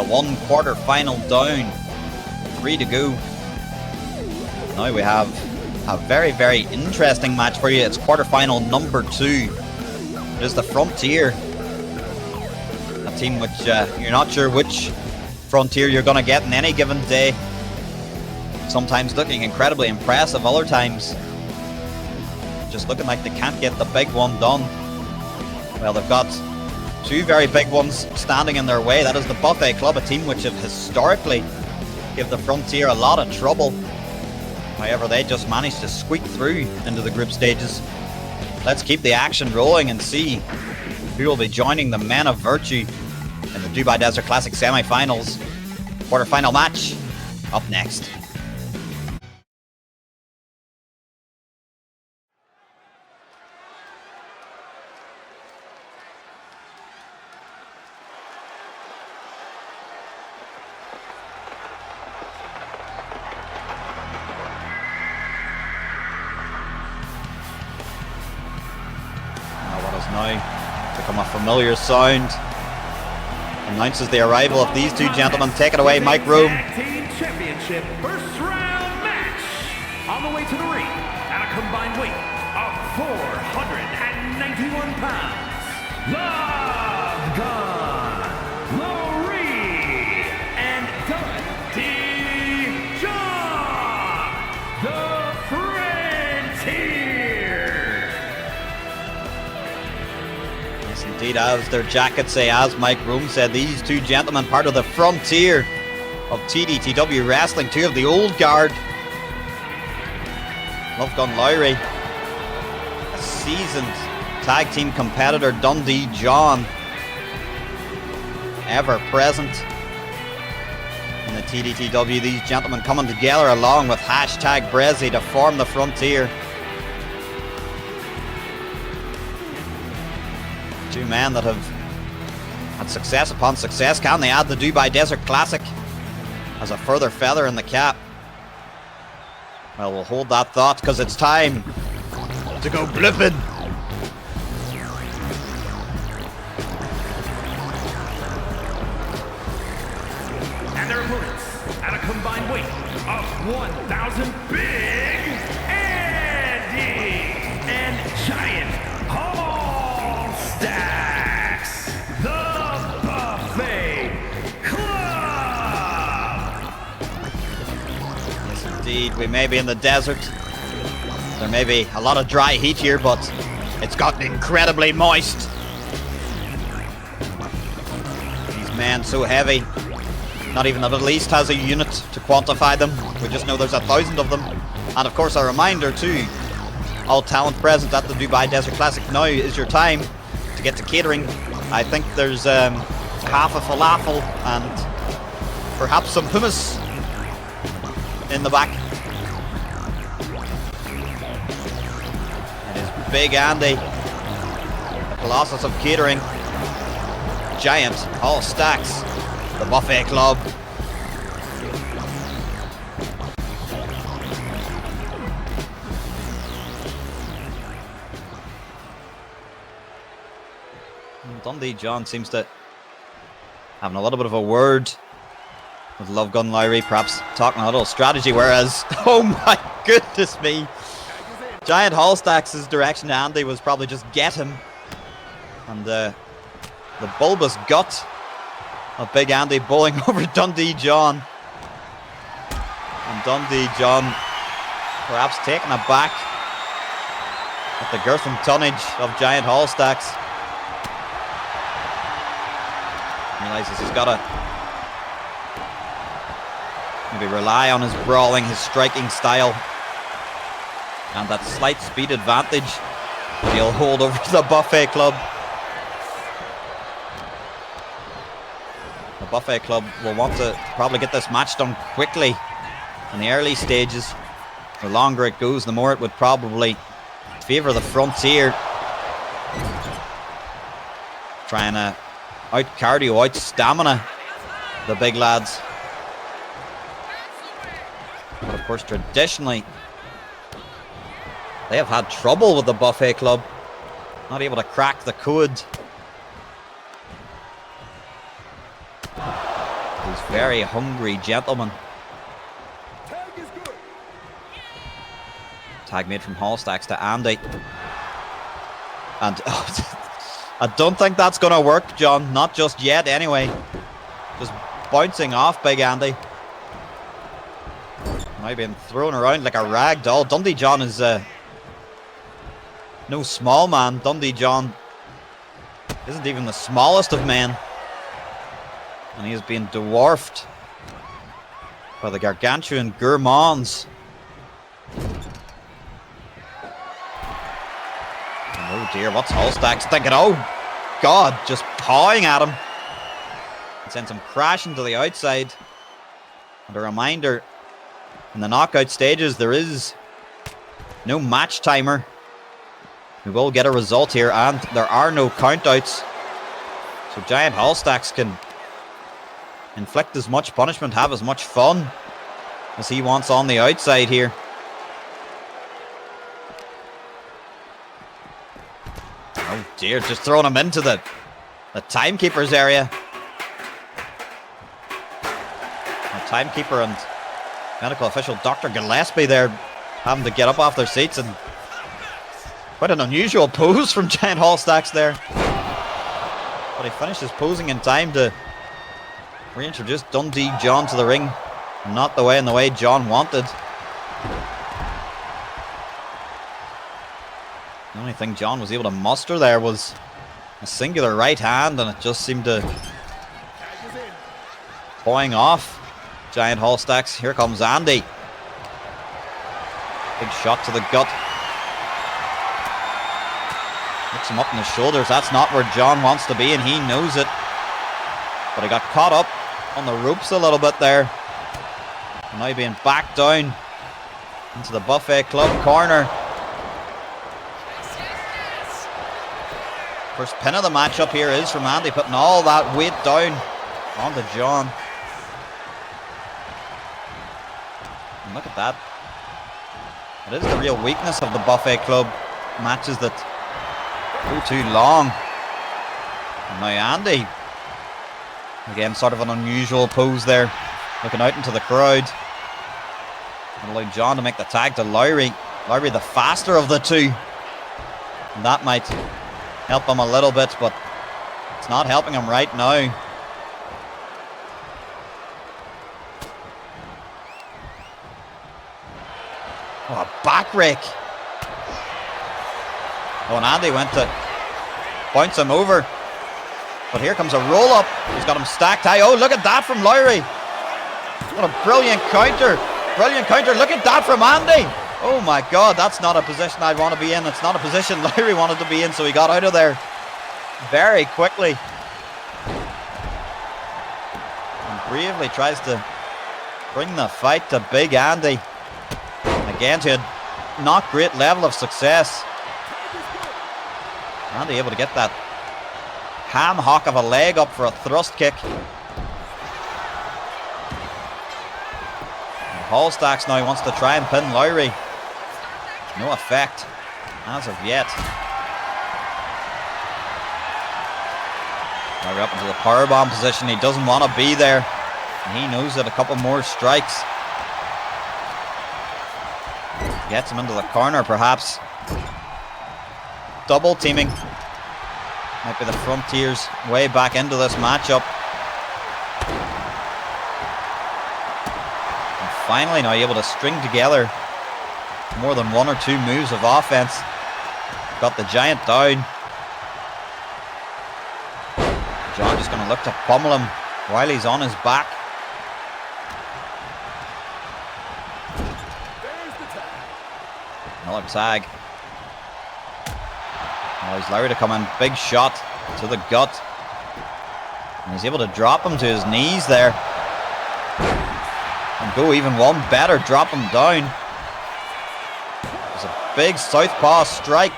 Well, one quarter final down, 3 to go. Now we have a very, very interesting match for you. It's quarterfinal number 2. It is the Frontier, a team which you're not sure which Frontier you're going to get in any given day. Sometimes looking incredibly impressive, other times just looking like they can't get the big one done. Well, they've got 2 very big ones standing in their way. That is the Buffet Club, a team which have historically give the Frontier a lot of trouble. However, they just managed to squeak through into the group stages. Let's keep the action rolling and see who will be joining the Men of Virtue in the Dubai Desert Classic semi-finals. Quarter-final match up next. Become a familiar sound announces the arrival of these 2 gentlemen. Take it away, Mike Rome. Team Championship first round match on the way to the ring at a combined weight of 491 pounds. Love Gun Laurie and Dundee John, the Frontier. Yes, indeed, as their jackets say, as Mike Rome said, these 2 gentlemen, part of the Frontier of TDTW Wrestling, 2 of the old guard. Love Gun Lowry, a seasoned tag team competitor. Dundee John, ever present in the TDTW. These gentlemen coming together along with hashtag Brezzy to form the Frontier. 2 men that have had success upon success. Can they add the Dubai Desert Classic as a further feather in the cap? Well, we'll hold that thought because it's time to go blipping. And their opponents at a combined weight of 1,000, Big Andy and Giant Hall Stacks, the Buffet Club. Yes, indeed. We may be in the desert. There may be a lot of dry heat here, but it's gotten incredibly moist. These men so heavy. Not even the Middle East has a unit to quantify them. We just know there's 1,000 of them. And of course, a reminder to all talent present at the Dubai Desert Classic, now is your time to get to catering. I think there's half a falafel and perhaps some hummus in the back. It is Big Andy, the Colossus of catering. Giant Hall Stacks, the Buffet Club. Dundee John seems to having a little bit of a word with Love Gun Lowry, perhaps talking a little strategy, whereas, oh my goodness me, Giant Hall Stacks' direction to Andy was probably just get him. And the bulbous gut of Big Andy bowling over Dundee John. And Dundee John perhaps taken aback at the girth and tonnage of Giant Hall Stacks. Realizes he's got to maybe rely on his brawling, his striking style, and that slight speed advantage he'll hold over the Buffet Club. The Buffet Club will want to probably get this match done quickly in the early stages. The longer it goes, the more it would probably favour the Frontier. Trying to out cardio, out stamina the big lads. But of course, traditionally, they have had trouble with the Buffet Club. Not able to crack the code. Very hungry gentleman. Tag made from Hallstacks to Andy. And I don't think that's going to work, John. Not just yet, anyway. Just bouncing off Big Andy. Now being thrown around like a rag doll. Dundee John is no small man. Dundee John isn't even the smallest of men. And he is being dwarfed by the gargantuan gourmands. Oh dear, what's Hallstacks thinking? Oh God, just pawing at him. And sends him crashing to the outside. And a reminder, in the knockout stages, there is no match timer. We will get a result here, and there are no countouts. So Giant Hallstacks can inflict as much punishment, have as much fun as he wants on the outside here. Oh dear, just throwing him into the timekeeper's area. The timekeeper and medical official Dr. Gillespie there having to get up off their seats, and quite an unusual pose from Giant Hallstacks there. But he finishes posing in time to reintroduce Dundee John to the ring. Not the way John wanted. The only thing John was able to muster there was a singular right hand, and it just seemed to pawing off Giant Hallstacks. Here comes Andy. Big shot to the gut. Hits him up in the shoulders. That's not where John wants to be, and he knows it. But he got caught up on the ropes a little bit there. And now being backed down into the Buffet Club corner. First pin of the matchup here is from Andy, putting all that weight down onto John. And look at that. It is the real weakness of the Buffet Club matches that go too long. And now Andy, again, sort of an unusual pose there, looking out into the crowd. And allowed John to make the tag to Lowry. Lowry the faster of the two. And that might help him a little bit, but it's not helping him right now. Oh, a back rake. Oh, and Andy went to bounce him over. But here comes a roll-up. He's got him stacked high. Oh, look at that from Lowry. What a brilliant counter. Brilliant counter. Look at that from Andy. Oh my God, that's not a position I'd want to be in. It's not a position Lowry wanted to be in, so he got out of there very quickly. And bravely tries to bring the fight to Big Andy. Again, to a not great level of success. Andy able to get that ham hock of a leg up for a thrust kick. And Hallstacks now wants to try and pin Lowry. No effect as of yet. Now we're up into the powerbomb position. He doesn't want to be there. And he knows that a couple more strikes gets him into the corner, perhaps. Double teaming. Might be the Frontiers way back into this matchup. And finally now able to string together more than one or two moves of offense. Got the Giant down. John just going to look to pummel him while he's on his back. Another tag. Allows Lowry to come in. Big shot to the gut. And he's able to drop him to his knees there. And go even one better, drop him down. It's a big southpaw strike.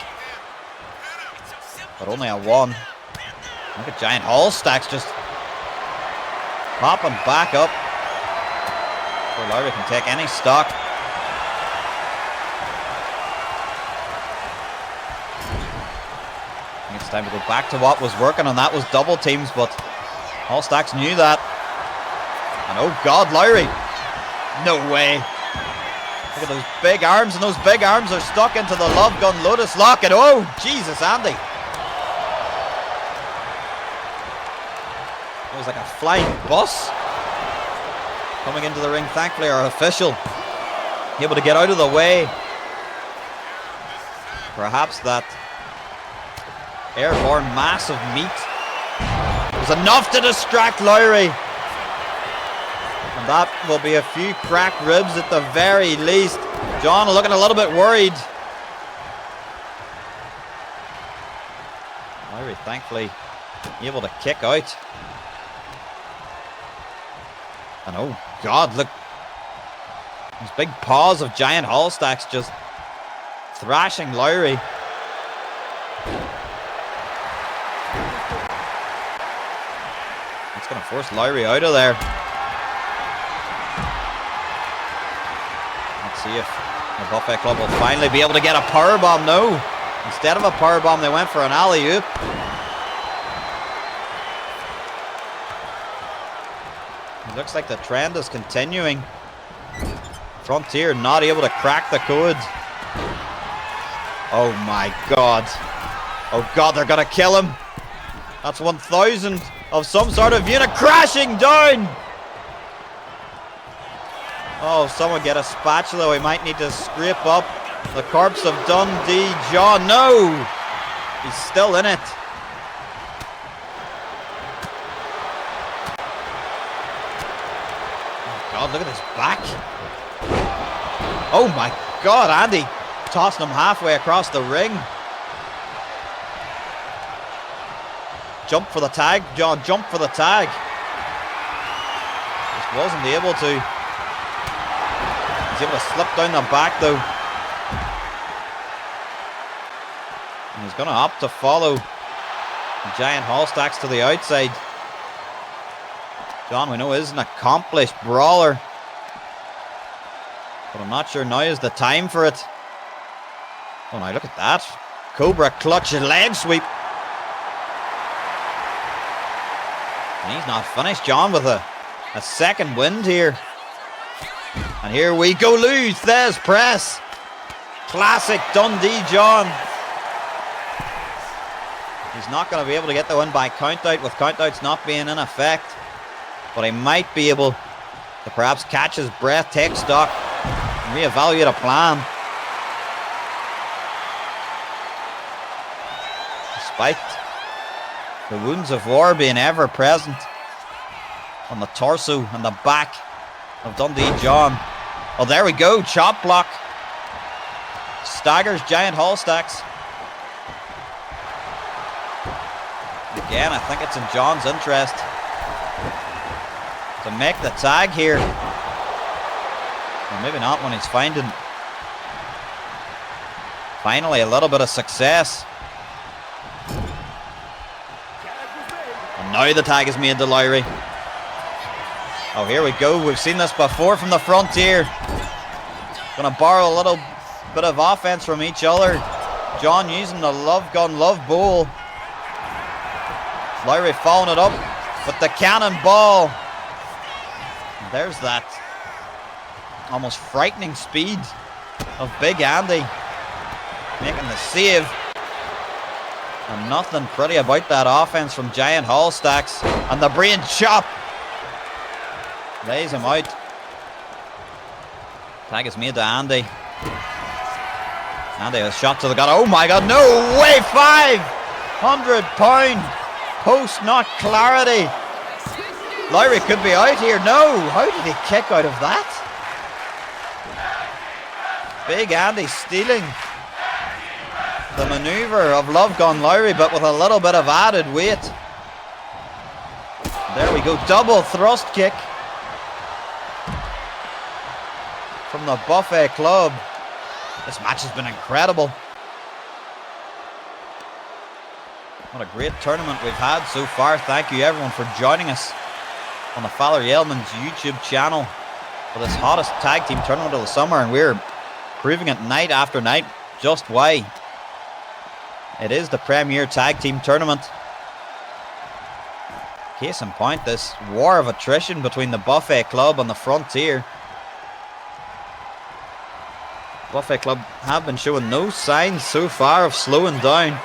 But only a one. Look at Giant Hallstacks just popping back up. Before Lowry can take any stock. I think it's time to go back to what was working, and that was double teams, but Hallstacks knew that. And oh God, Lowry. No way. Look at those big arms, and those big arms are stuck into the Love Gun Lotus Lock. And oh, Jesus, Andy. It was like a flying bus coming into the ring. Thankfully, our official able to get out of the way. Perhaps that airborne mass of meat was enough to distract Lowry. And that will be a few cracked ribs at the very least. John looking a little bit worried. Lowry thankfully able to kick out. And oh God, look. These big paws of Giant Hallstacks just thrashing Lowry. That's going to force Lowry out of there. Let's see if the Buffet Club will finally be able to get a powerbomb. No. Instead of a powerbomb, they went for an alley-oop. It looks like the trend is continuing. Frontier not able to crack the code. Oh my God. Oh God, they're gonna kill him. That's 1,000 of some sort of unit crashing down. Oh, someone get a spatula. We might need to scrape up the corpse of Dundee John. No! He's still in it. Oh God, look at his back. Oh my God, Andy tossing him halfway across the ring. Jump for the tag, John, jump for the tag. Just wasn't able to. He's able to slip down the back though. And he's going to opt to follow the Giant Hallstacks to the outside. John, we know, is an accomplished brawler. But I'm not sure now is the time for it. Oh, now look at that. Cobra clutch and leg sweep. And he's not finished, John, with a second wind here. And here we go, Lou Thez press. Classic Dundee John. He's not going to be able to get the win by countout, with countouts not being in effect. But he might be able to perhaps catch his breath, take stock, and reevaluate a plan. Despite the wounds of war being ever present on the torso and the back of Dundee John. Oh, there we go. Chop block. Staggers Giant Hallstacks. Again, I think it's in John's interest to make the tag here. Or maybe not when he's finding finally a little bit of success. And now the tag is made to Lowry. Oh, here we go. We've seen this before from the Frontier. Gonna borrow a little bit of offense from each other. John using the Love Gun Love Bowl. Lowry following it up with the cannonball. And there's that almost frightening speed of Big Andy making the save. And nothing pretty about that offense from Giant Hallstacks. And the brain chop lays him out. Tag is made to Andy. Andy has shot to the gut. Oh my God, no way! 500 pound post knock clarity. Lowry could be out here. No, how did he kick out of that? Big Andy stealing the maneuver of Love Gun Lowry, but with a little bit of added weight. There we go, double thrust kick from the Buffet Club. This match has been incredible. What a great tournament we've had so far. Thank you everyone for joining us on the Valerie Elman's YouTube channel for this hottest tag team tournament of the summer, and we're proving it night after night just why it is the premier tag team tournament. Case in point, this war of attrition between the Buffet Club and the Frontier. Buffet Club have been showing no signs so far of slowing down.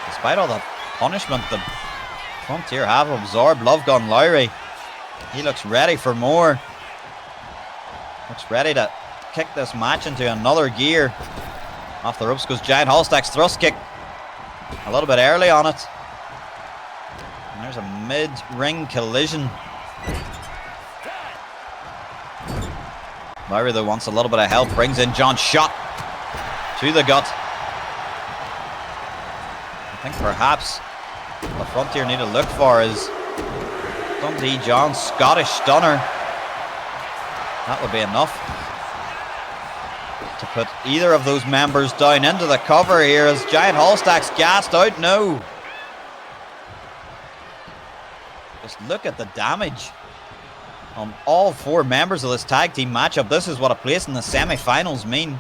Despite all the punishment the Frontier have absorbed, Love Gun Lowry, he looks ready for more. Looks ready to kick this match into another gear. Off the ropes goes Giant Hallstack's thrust kick. A little bit early on it. And there's a mid-ring collision. Lowry though wants a little bit of help. Brings in John Shot to the gut. I think perhaps the Frontier need to look for is Dundee John's Scottish Stunner. That would be enough to put either of those members down into the cover here as Giant Hallstack's gassed out. No. Just look at the damage on all four members of this tag team matchup. This is what a place in the semi-finals mean.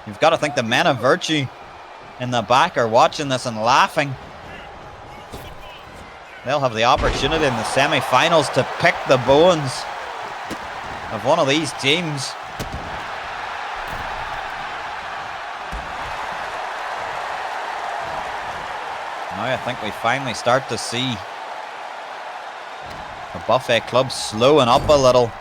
You've got to think the Men of Virtue in the back are watching this and laughing. They'll have the opportunity in the semi-finals to pick the bones of one of these teams. Now I think we finally start to see the Buffet Club slowing up a little.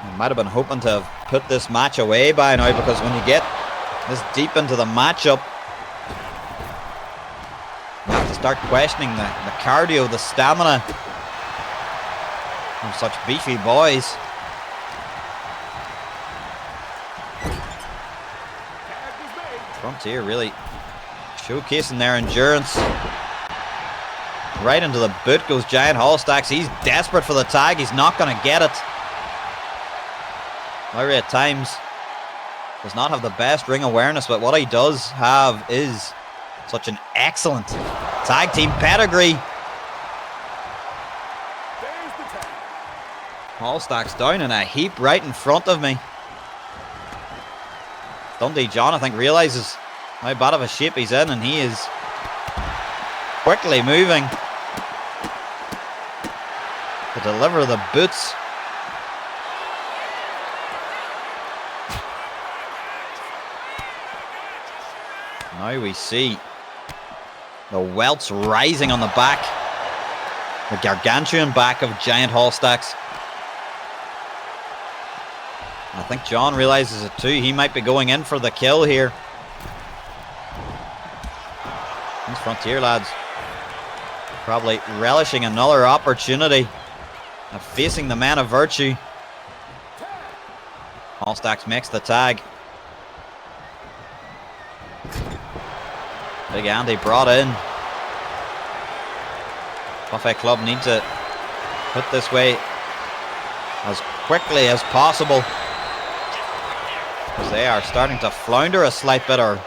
I might have been hoping to have put this match away by now, because when you get this deep into the matchup, you have to start questioning the cardio, the stamina of such beefy boys. Frontier really showcasing their endurance. Right into the boot goes Giant Hallstacks. He's desperate for the tag. He's not going to get it. Lowry at times does not have the best ring awareness, but what he does have is such an excellent tag team pedigree. Hallstack's down in a heap right in front of me. Dundee John, I think, realizes how bad of a shape he's in, and he is quickly moving to deliver the boots. Now we see the welts rising on the back, the gargantuan back of Giant Hallstacks. I think John realizes it too. He might be going in for the kill here. These Frontier lads probably relishing another opportunity of facing the Man of Virtue. Hallstacks makes the tag. Big Andy brought in. Buffet Club need to put this way as quickly as possible, because they are starting to flounder a slight bit, or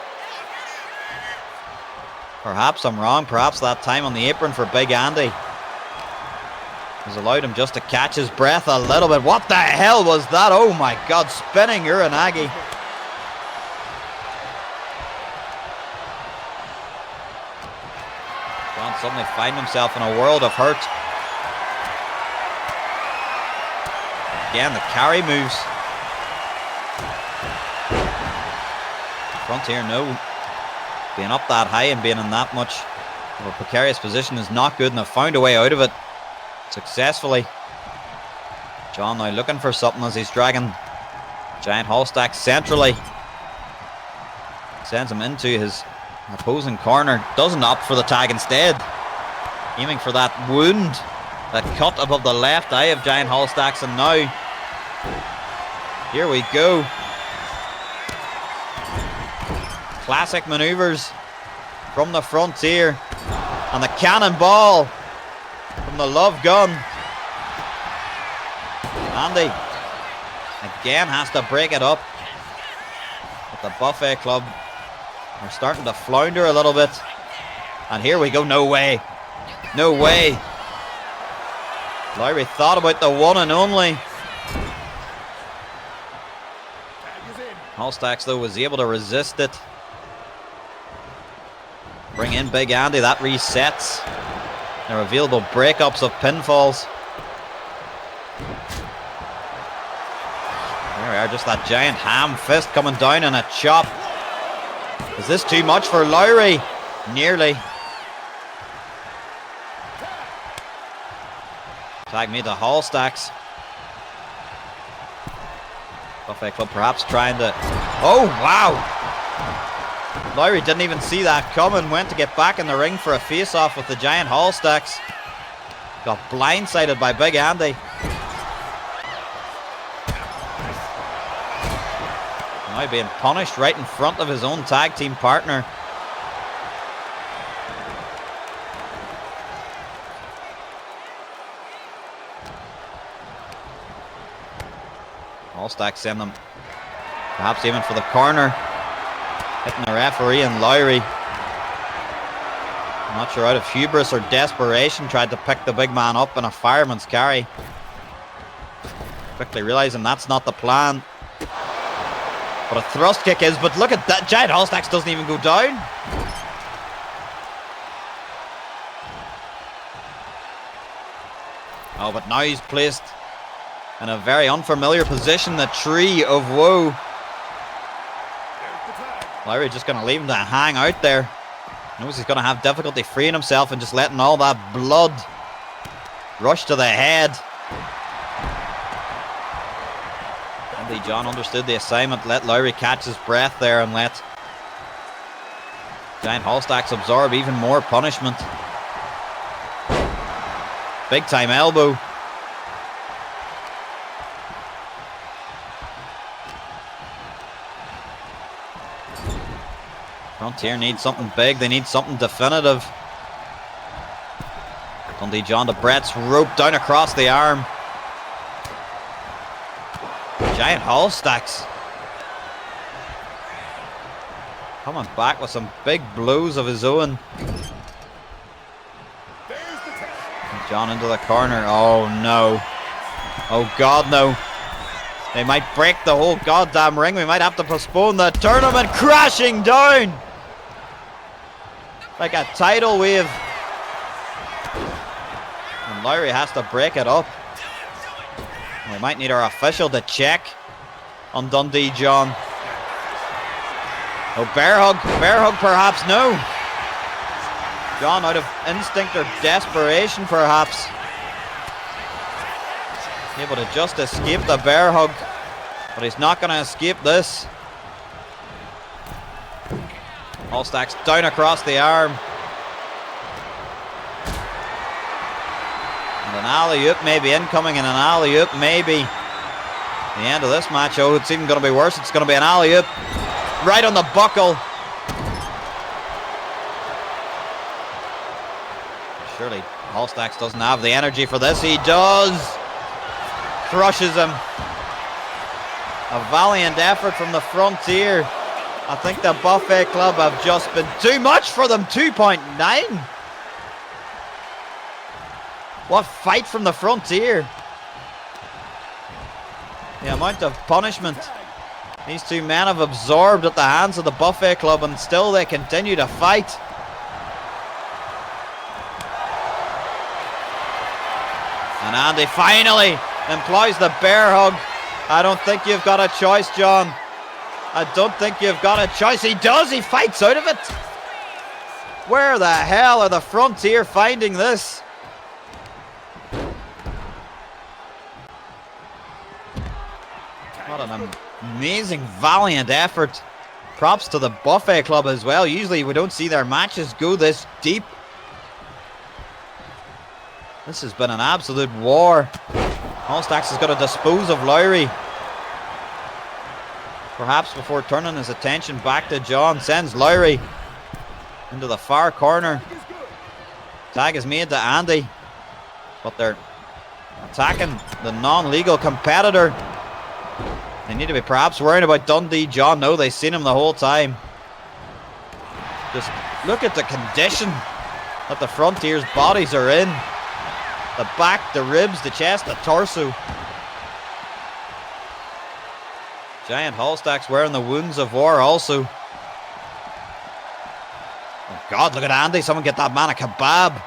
perhaps I'm wrong. Perhaps that time on the apron for Big Andy has allowed him just to catch his breath a little bit. What the hell was that? Oh my God, spinning Uranagi. John suddenly finds himself in a world of hurt. Again, the carry moves. Frontier know being up that high and being in that much of a precarious position is not good, and have found a way out of it successfully. John now looking for something as he's dragging Giant Hallstack centrally. Sends him into his opposing corner. Doesn't opt for the tag instead. Aiming for that wound, that cut above the left eye of Giant Hallstacks, and now here we go. Classic maneuvers from the Frontier, and the cannonball from the Love Gun. Andy again has to break it up, but the Buffet Club are starting to flounder a little bit. And here we go. No way. No way. Lowry thought about the one and only. Hallstacks, though, was able to resist it. Bring in Big Andy. That resets. There are available breakups of pinfalls. There we are, just that giant ham fist coming down and a chop. Is this too much for Lowry? Nearly. Tag me to Hallstacks. Buffet Club perhaps trying to... Oh, wow! Lowry didn't even see that coming. Went to get back in the ring for a face-off with the giant Hallstacks. Got blindsided by Big Andy. Now being punished right in front of his own tag team partner. Hallstacks send them perhaps even for the corner. Hitting the referee and Lowry. I'm not sure out of hubris or desperation tried to pick the big man up in a fireman's carry. Quickly realizing that's not the plan. But a thrust kick is, but look at that, giant Hallstacks doesn't even go down. Oh, but now he's placed in a very unfamiliar position, the Tree of Woe. Lowry just going to leave him to hang out there. Knows he's going to have difficulty freeing himself and just letting all that blood rush to the head. Andy John understood the assignment. Let Lowry catch his breath there and let giant Hallstacks absorb even more punishment. Big time elbow. Frontier needs something big. They need something definitive. Dundee John to Brett's rope down across the arm. Giant Hallstacks coming back with some big blows of his own. John into the corner. Oh no. Oh God, no. They might break the whole goddamn ring. We might have to postpone the tournament. Crashing down like a tidal wave. And Lowry has to break it up. We might need our official to check on Dundee John. Oh, bear hug. Bear hug perhaps. No. John out of instinct or desperation perhaps. Able to just escape the bear hug. But he's not going to escape this. Hallstacks down across the arm. And an alley-oop maybe incoming, and an alley-oop maybe. The end of this match. Oh, it's even going to be worse. It's going to be an alley-oop right on the buckle. Surely Hallstacks doesn't have the energy for this. He does. Crushes him. A valiant effort from the Frontier. I think the Buffet Club have just been too much for them. 2.9. What fight from the Frontier. The amount of punishment these two men have absorbed at the hands of the Buffet Club, and still they continue to fight. And Andy finally employs the bear hug. I don't think you've got a choice, John. I don't think you've got a choice. He does. He fights out of it. Where the hell are the Frontier finding this? What an amazing, valiant effort. Props to the Buffet Club as well. Usually we don't see their matches go this deep. This has been an absolute war. Hallstacks has got to dispose of Lowry. Perhaps before turning his attention back to John. Sends Lowry into the far corner. Tag is made to Andy. But they're attacking the non-legal competitor. They need to be perhaps worrying about Dundee John. No, they've seen him the whole time. Just look at the condition that the Frontier's bodies are in. The back, the ribs, the chest, the torso. Giant Hallstack's wearing the wounds of war also. Oh God, look at Andy. Someone get that man a kebab.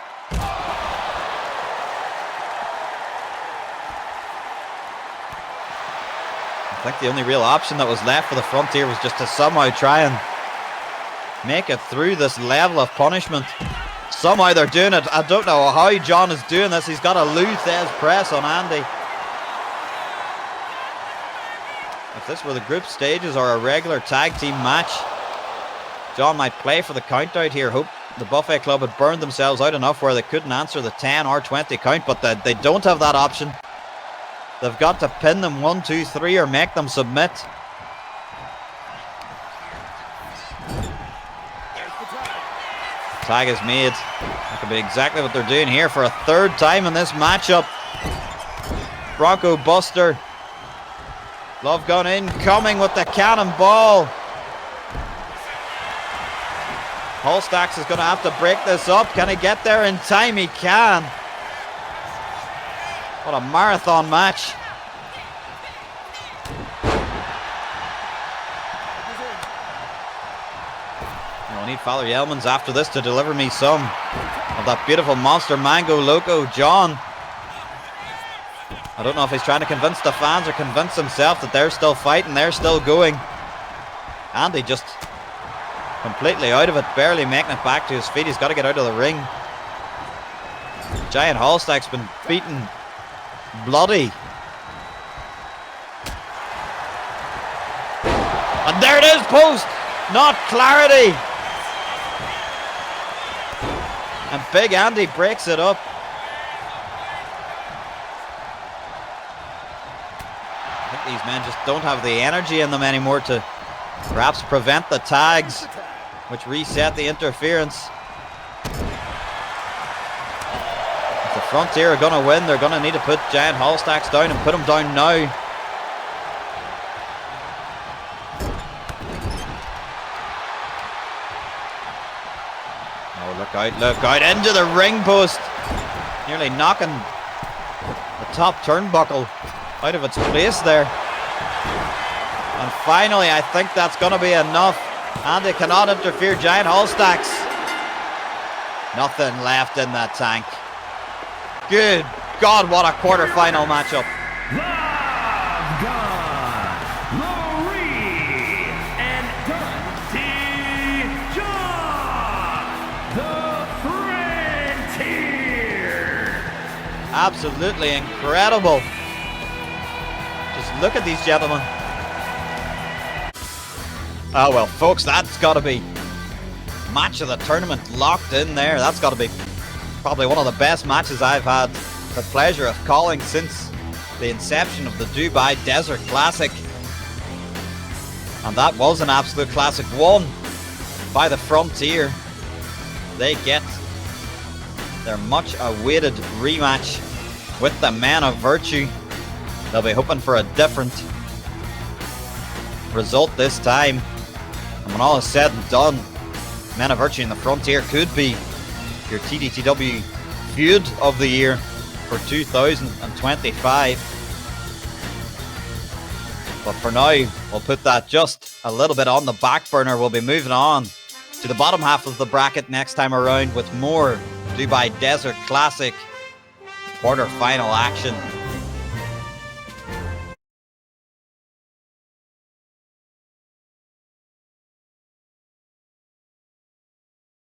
I think the only real option that was left for the Frontier was just to somehow try and make it through this level of punishment. Somehow they're doing it. I don't know how John is doing this. He's got a Luthez press on Andy. If this were the group stages or a regular tag team match, John might play for the count out here. Hope the Buffet Club had burned themselves out enough where they couldn't answer the 10 or 20 count, but they don't have that option. They've got to pin them 1, 2, 3 or make them submit. Tag is made. That could be exactly what they're doing here for a third time in this matchup. Bronco Buster. Love Gun incoming with the cannonball. Hallstacks is going to have to break this up. Can he get there in time? He can. What a marathon match. I need Father Yelmans after this to deliver me some of that beautiful Monster Mango Loco. John, I don't know if he's trying to convince the fans or convince himself that they're still fighting, they're still going. Andy just completely out of it, barely making it back to his feet. He's got to get out of the ring. Giant Hallstack's been beaten bloody. And there it is, post, not Clarity. And Big Andy breaks it up. I think these men just don't have the energy in them anymore to perhaps prevent the tags, which reset the interference. If the Frontier are going to win, they're going to need to put Giant Hallstacks down and put them down now. Look out, into the ring post. Nearly knocking the top turnbuckle out of its place there. And finally, I think that's going to be enough. Andy cannot interfere. Giant Hallstacks. Nothing left in that tank. Good God, what a quarter-final matchup. Absolutely incredible. Just look at these gentlemen. Oh well, folks, that's got to be match of the tournament locked in there. That's got to be probably one of the best matches I've had the pleasure of calling since the inception of the Dubai Desert Classic. And that was an absolute classic, won by the Frontier. They get their much awaited rematch with the Men of Virtue. They'll be hoping for a different result this time. And when all is said and done, Men of Virtue and the Frontier could be your TDTW feud of the year for 2025. But for now, we'll put that just a little bit on the back burner. We'll be moving on to the bottom half of the bracket next time around with more Dubai Desert Classic quarter-final action.